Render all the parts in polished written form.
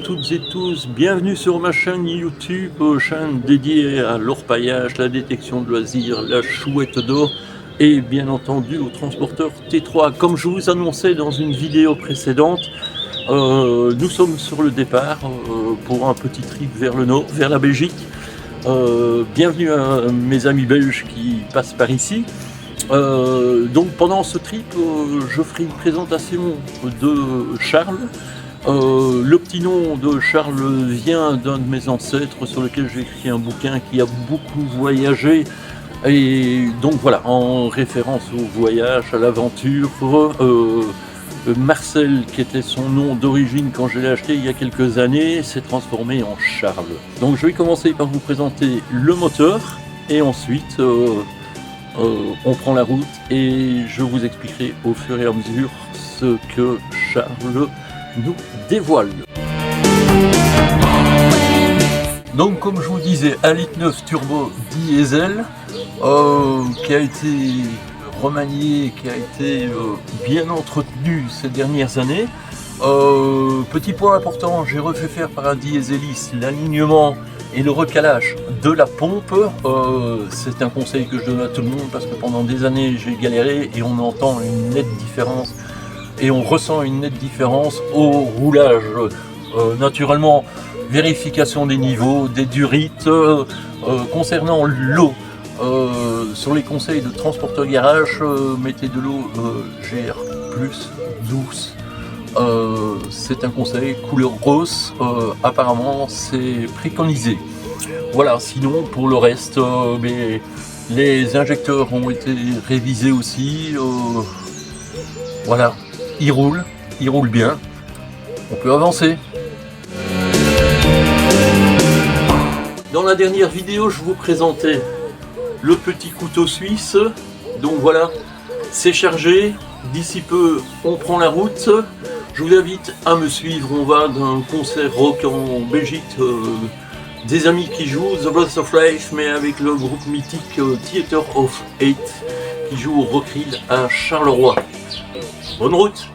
toutes et tous, bienvenue sur ma chaîne YouTube, chaîne dédiée à l'orpaillage, la détection de loisirs, la chouette d'or et bien entendu au transporteur T3. Comme je vous annonçais dans une vidéo précédente, nous sommes sur le départ pour un petit trip vers le nord, vers la Belgique. Bienvenue à mes amis belges qui passent par ici. Donc pendant ce trip, je ferai une présentation de Charles. Le petit nom de Charles vient d'un de mes ancêtres sur lequel j'ai écrit un bouquin qui a beaucoup voyagé. Et donc voilà, en référence au voyage, à l'aventure, Marcel, qui était son nom d'origine quand je l'ai acheté il y a quelques années, s'est transformé en Charles. Donc je vais commencer par vous présenter le moteur et ensuite on prend la route et je vous expliquerai au fur et à mesure ce que Charles nous dévoile. Donc comme je vous disais, 1,9 litre turbo diesel qui a été remanié, qui a été bien entretenu ces dernières années. Petit point important, j'ai refait faire par un dieseliste l'alignement et le recalage de la pompe. C'est un conseil que je donne à tout le monde parce que pendant des années j'ai galéré et on entend une nette différence et on ressent une nette différence au roulage. Naturellement, vérification des niveaux, des durites. Concernant l'eau, sur les conseils de transporteur garage, mettez de l'eau GR+, douce. C'est un conseil couleur rose, apparemment c'est préconisé. Voilà, sinon pour le reste, les injecteurs ont été révisés aussi. Voilà, il roule bien, on peut avancer. Dans la dernière vidéo, je vous présentais le petit couteau suisse. Donc voilà, c'est chargé. D'ici peu, on prend la route. Je vous invite à me suivre. On va d'un concert rock en Belgique. Des amis qui jouent The Breath of Life, mais avec le groupe mythique Theater of Hate qui joue au Rockrill à Charleroi. Bonne route!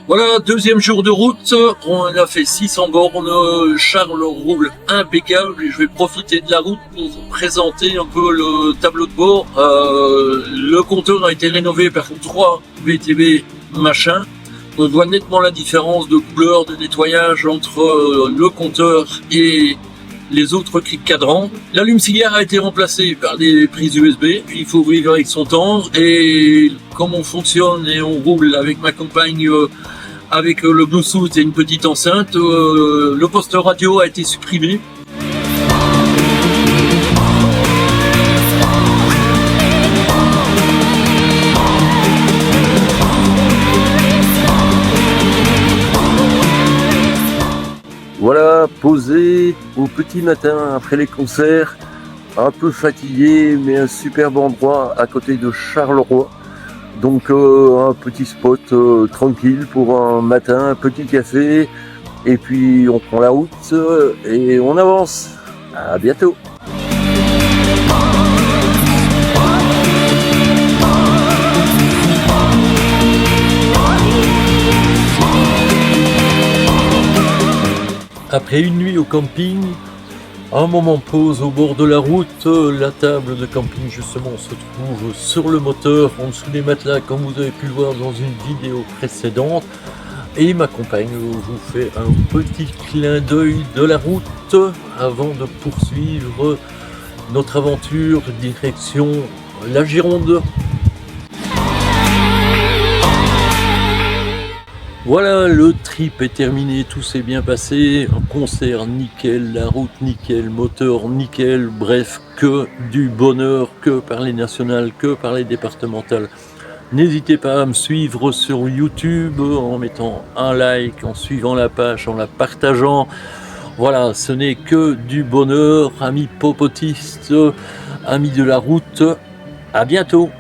Voilà, deuxième jour de route, on a fait 600 bornes, Charles roule impeccable et je vais profiter de la route pour vous présenter un peu le tableau de bord. Le compteur a été rénové par 3 VTB machin. On voit nettement la différence de couleur, de nettoyage entre le compteur et les autres cadrans. L'allume-cigare a été remplacé par des prises USB, puis il faut vivre avec son temps. Et comme on fonctionne et on roule avec ma compagne avec le Bluetooth et une petite enceinte, le poste radio a été supprimé. Voilà, posé au petit matin après les concerts, un peu fatigué, mais un superbe endroit à côté de Charleroi. Donc un petit spot tranquille pour un matin, un petit café, et puis on prend la route et on avance. À bientôt. Après une nuit au camping, un moment pause au bord de la route, la table de camping justement se trouve sur le moteur, en dessous des matelas comme vous avez pu le voir dans une vidéo précédente. Et ma compagne vous fait un petit clin d'œil de la route avant de poursuivre notre aventure direction la Gironde. Voilà, le trip est terminé, tout s'est bien passé, un concert nickel, la route nickel, moteur nickel, bref, que du bonheur, que par les nationales, que par les départementales. N'hésitez pas à me suivre sur YouTube en mettant un like, en suivant la page, en la partageant. Voilà, ce n'est que du bonheur, amis popotistes, amis de la route, à bientôt.